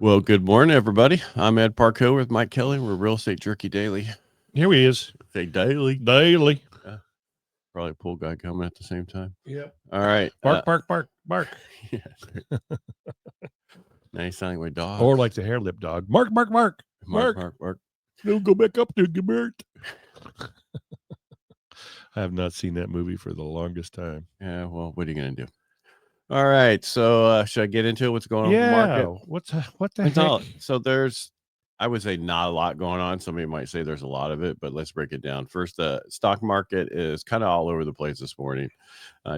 Well, good morning, everybody. I'm Ed Parcaut with Mike Kelly. We're Real Estate Jerky Daily. Here he is. Say daily. Daily. Probably a pool guy coming at the same time. Yep. All right. Bark, bark, bark, bark. Yeah. Now you sound like my dog. Or like the hair lip dog. Mark, mark, mark. Mark, mark, mark. Don't go back up there, Gilbert. I have not seen that movie for the longest time. Yeah, well, what are you going to do? All right. So should I get into it? What's going on with the market? What the heck? So there's, I would say, not a lot going on. Somebody might say there's a lot of it, but let's break it down. First, the stock market is kind of all over the place this morning.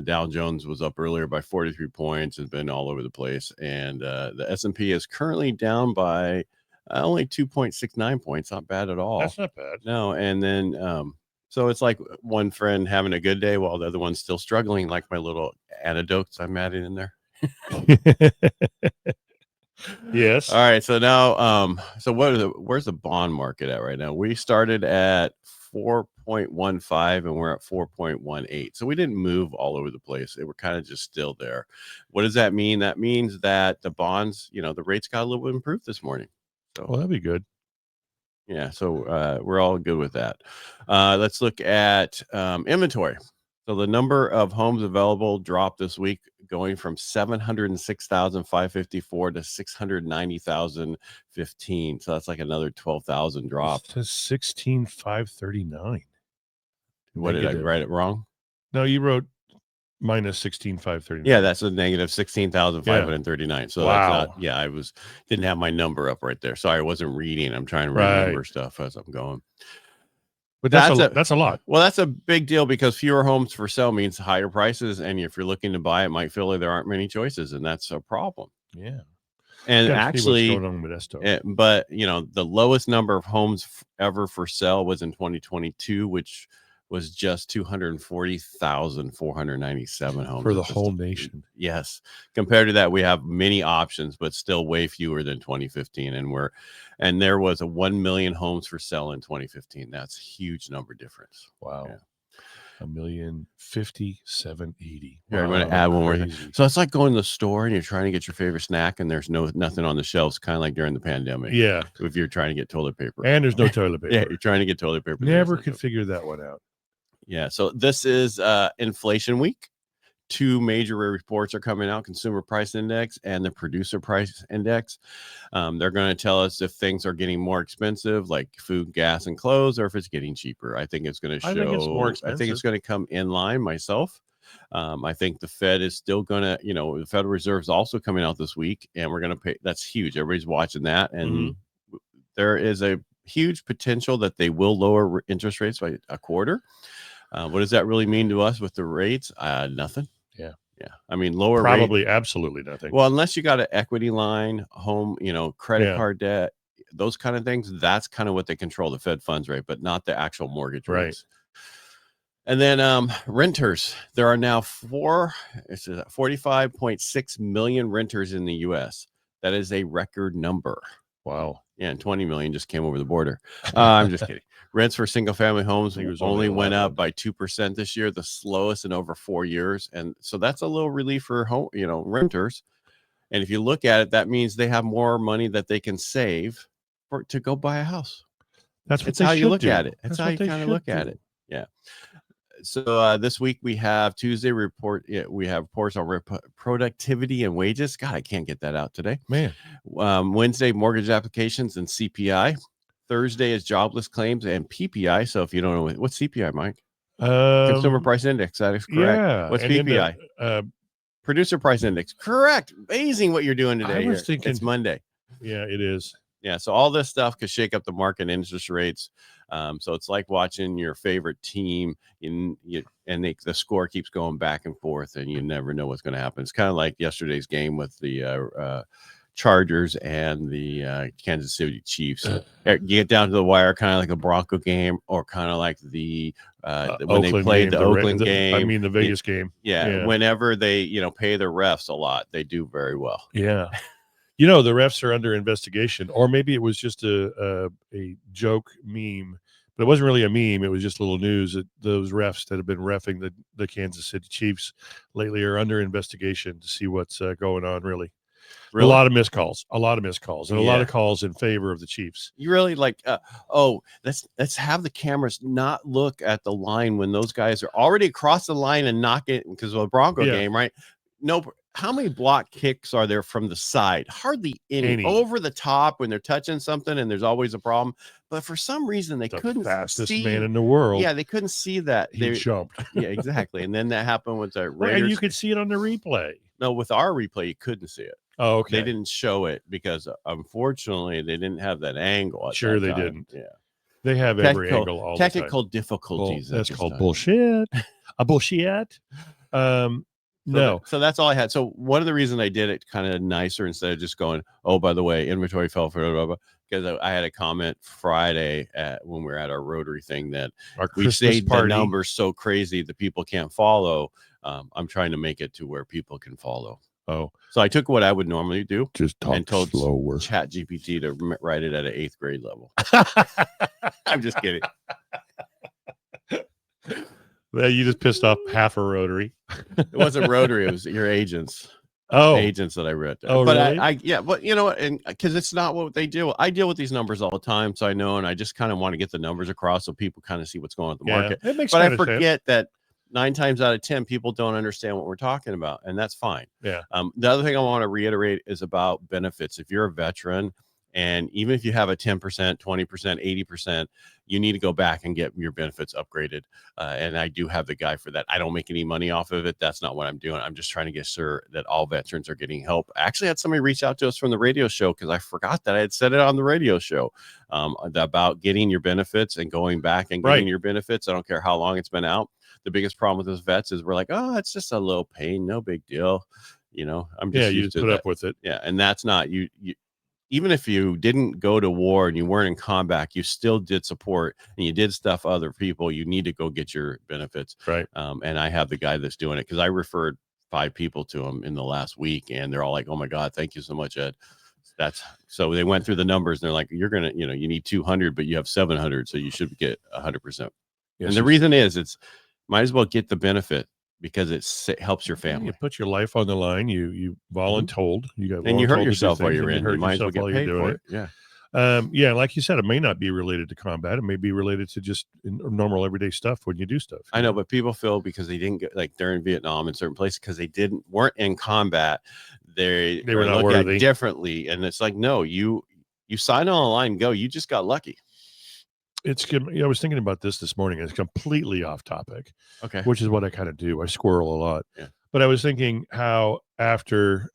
Dow Jones was up earlier by 43 points. It's been all over the place. And the S&P is currently down by only 2.69 points. Not bad at all. That's not bad. No. And then, so it's like one friend having a good day while the other one's still struggling, like my little anecdotes I'm adding in there. Yes. All right. So now, so where's the bond market at right now? We started at 4.15 and we're at 4.18. So we didn't move all over the place. They were kind of just still there. What does that mean? That means that the bonds, the rates got a little bit improved this morning. So Well, that'd be good. Yeah. So we're all good with that. Let's look at inventory. So the number of homes available dropped this week, going from 706,554 to 690,015. So that's like another 12,000 drop. It says 16,539. What did I write it wrong? No, you wrote minus 16,539. Yeah, that's a negative 16,539. So wow. That's not, yeah, didn't have my number up right there. Sorry, I wasn't reading. I'm trying to remember stuff as I'm going. But that's a lot. Well, that's a big deal because fewer homes for sale means higher prices. And if you're looking to buy, it might feel like there aren't many choices. And that's a problem. Yeah. And actually, what's going on with but the lowest number of homes ever for sale was in 2022, which was just 240,497 homes for the whole nation. Yes. Compared to that, we have many options, but still way fewer than 2015. And there was a 1 million homes for sale in 2015. That's a huge number difference. Wow. Yeah. 1,057,80. Wow, I'm going to add one more thing. So it's like going to the store and you're trying to get your favorite snack and there's nothing on the shelves, kind of like during the pandemic. Yeah. If you're trying to get toilet paper. And there's no toilet paper. Yeah, you're trying to get toilet paper. Never could figure that one out. Yeah. So this is inflation week. Two major reports are coming out: Consumer Price Index and the Producer Price Index. They're going to tell us if things are getting more expensive, like food, gas, and clothes, or if it's getting cheaper. I think it's going to show. I think it's more expensive. I think it's going to come in line myself. I think the Fed is still going to, the Federal Reserve is also coming out this week, and we're going to pay. That's huge. Everybody's watching that, and there is a huge potential that they will lower interest rates by a quarter. What does that really mean to us with the rates? Nothing. Yeah. I mean, lower probably absolutely nothing. Well, unless you got an equity line, home, credit card debt, those kind of things. That's kind of what they control, the Fed funds rate, but not the actual mortgage rates. And then renters. There are now 45.6 million renters in the U.S. That is a record number. Wow. Yeah, and 20 million just came over the border. I'm just kidding. Rents for single-family homes only went up by 2% this year, the slowest in over 4 years. And so that's a little relief for renters. And if you look at it, that means they have more money that they can save to go buy a house. That's how you look at it. That's how you kind of look at it. Yeah. So this week we have Tuesday report. We have reports on productivity and wages. God, I can't get that out today. Man. Wednesday, mortgage applications and CPI. Thursday is jobless claims and PPI. So if you don't know what's CPI, Mike? Consumer Price Index. That is correct. Yeah. What's PPI? Producer Price Index. Correct. Amazing what you're doing today. I was thinking it's Monday. Yeah, it is. Yeah. So all this stuff could shake up the market, interest rates. So it's like watching your favorite team and the score keeps going back and forth and you never know what's going to happen. It's kind of like yesterday's game with the Chargers and the Kansas City Chiefs. You get down to the wire, kind of like a Bronco game, or kind of like when Oakland they played the Oakland game. I mean, the Vegas game. Yeah. Whenever they, pay the refs a lot, they do very well. Yeah. The refs are under investigation, or maybe it was just a joke meme, but it wasn't really a meme. It was just a little news that those refs that have been reffing the Kansas City Chiefs lately are under investigation to see what's going on, really. Really? A lot of missed calls, and a lot of calls in favor of the Chiefs. You really like, let's have the cameras not look at the line when those guys are already across the line and knock it, because of a Bronco game, right? No, how many block kicks are there from the side? Hardly any. Over the top when they're touching something, and there's always a problem. But for some reason, they couldn't fastest see. man in the world. Yeah, they couldn't see that. He jumped. Yeah, exactly. And then that happened with the Raiders. And you could see it on the replay. No, with our replay, you couldn't see it. Oh, okay. They didn't show it because, unfortunately, they didn't have that angle. Sure, they didn't. Yeah, they have every angle all the time. Technical difficulties. Well, that's called bullshit. A bullshit. No. So that's all I had. So one of the reasons I did it kind of nicer instead of just going, oh, by the way, inventory fell for blah, blah, blah, because I had a comment Friday when we were at our rotary thing that we say the numbers so crazy that people can't follow. I'm trying to make it to where people can follow. Oh, so I took what I would normally do, just talk and told slower. Chat GPT to write it at an 8th grade level. I'm just kidding. Well, you just pissed off half a rotary. It wasn't rotary; it was your agents. Agents that I read. Oh, but really? But you know what? And because it's not what they deal with. I deal with these numbers all the time, so I know, and I just kind of want to get the numbers across so people kind of see what's going on with the market. It makes but I forget that 9 times out of 10 people don't understand what we're talking about, and that's fine. Yeah. The other thing I want to reiterate is about benefits. If you're a veteran, and even if you have a 10%, 20%, 80%, you need to go back and get your benefits upgraded. And I do have the guy for that. I don't make any money off of it. That's not what I'm doing. I'm just trying to get sure that all veterans are getting help. I actually had somebody reach out to us from the radio show because I forgot that I had said it on the radio show about getting your benefits and going back and getting your benefits. I don't care how long it's been out. The biggest problem with us vets is we're like, oh, it's just a little pain. No big deal. You know, I'm just you just put up with it. Yeah. And that's not you even if you didn't go to war and you weren't in combat, you still did support and you did stuff other people. You need to go get your benefits. Right. And I have the guy that's doing it because I referred 5 people to him in the last week, and they're all like, oh my God, thank you so much, Ed. So they went through the numbers and they're like, you're going to, you need 200, but you have 700. So you should get 100%. Yes, and the reason is might as well get the benefit, because it helps your family. You put your life on the line. You voluntold. And you hurt yourself while you're in. You might as well get paid for it. Yeah. Like you said, it may not be related to combat. It may be related to just normal everyday stuff when you do stuff. I know, but people feel because they didn't get, like during Vietnam in certain places, because they weren't in combat, they were not worthy differently. And it's like, no, you sign on the line and go. You just got lucky. It's good. I was thinking about this morning. It's completely off topic. Okay. Which is what I kind of do. I squirrel a lot. Yeah. But I was thinking how after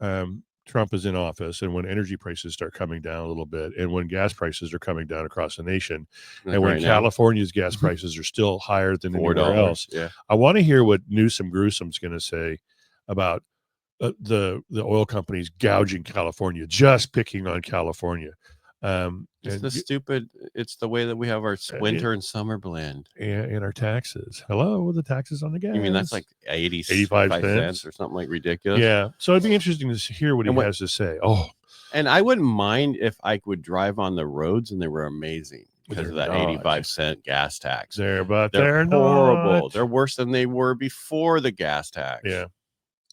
Trump is in office, and when energy prices start coming down a little bit, and when gas prices are coming down across the nation, and when California's gas prices are still higher than anywhere else, I want to hear what Newsom Gruesom's going to say about the oil companies gouging California, just picking on California. It's the way that we have our winter and summer blend and our taxes. Hello, the taxes on the gas. You mean that's like 85 cents or something like ridiculous? Yeah. So it'd be interesting to hear what he has to say. Oh, and I wouldn't mind if I would drive on the roads and they were amazing because of that 85-cent gas tax. They're horrible. Not. They're worse than they were before the gas tax.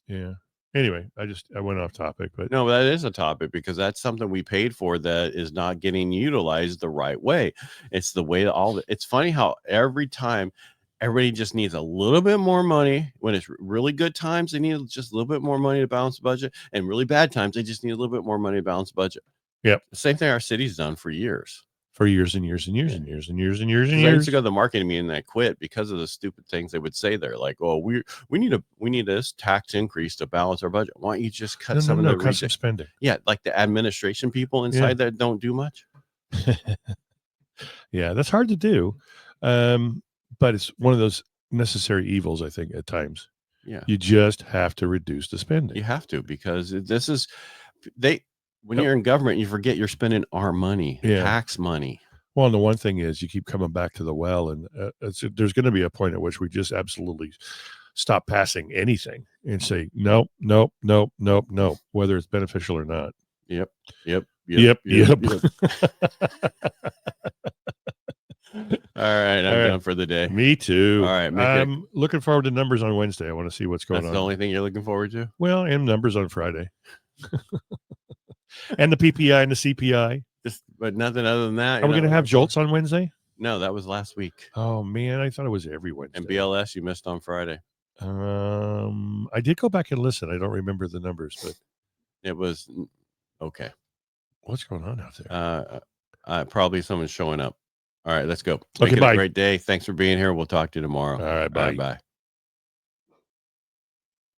Yeah. Anyway, I went off topic, but no, that is a topic because that's something we paid for that is not getting utilized the right way. It's the way that it's funny how every time everybody just needs a little bit more money. When it's really good times, they need just a little bit more money to balance the budget, and really bad times, they just need a little bit more money to balance the budget. Yep. The same thing our city's done for years. For years and years and years and years and years and years and years. I used to go to the marketing meeting and I quit because of the stupid things they would say there. Like, oh, we need this tax increase to balance our budget. Why don't you just cut some spending? Yeah, like the administration people inside that don't do much. Yeah, that's hard to do. But it's one of those necessary evils, I think, at times. Yeah. You just have to reduce the spending. You have to, because when you're in government, you forget you're spending our money, tax money. Well, and the one thing is you keep coming back to the well, and there's going to be a point at which we just absolutely stop passing anything and say, nope, whether it's beneficial or not. Yep. All right, I'm done for the day. Me too. All right, I'm looking forward to numbers on Wednesday. I want to see what's going on. That's the only thing you're looking forward to? Well, and numbers on Friday. And the PPI and the CPI. But nothing other than that. Are we going to have jolts on Wednesday? No, that was last week. Oh man, I thought it was every Wednesday. And BLS you missed on Friday. I did go back and listen. I don't remember the numbers, but it was okay. What's going on out there? Probably someone's showing up. All right, let's go. Okay, Make it bye. a great day. Thanks for being here. We'll talk to you tomorrow. All right, bye. Bye.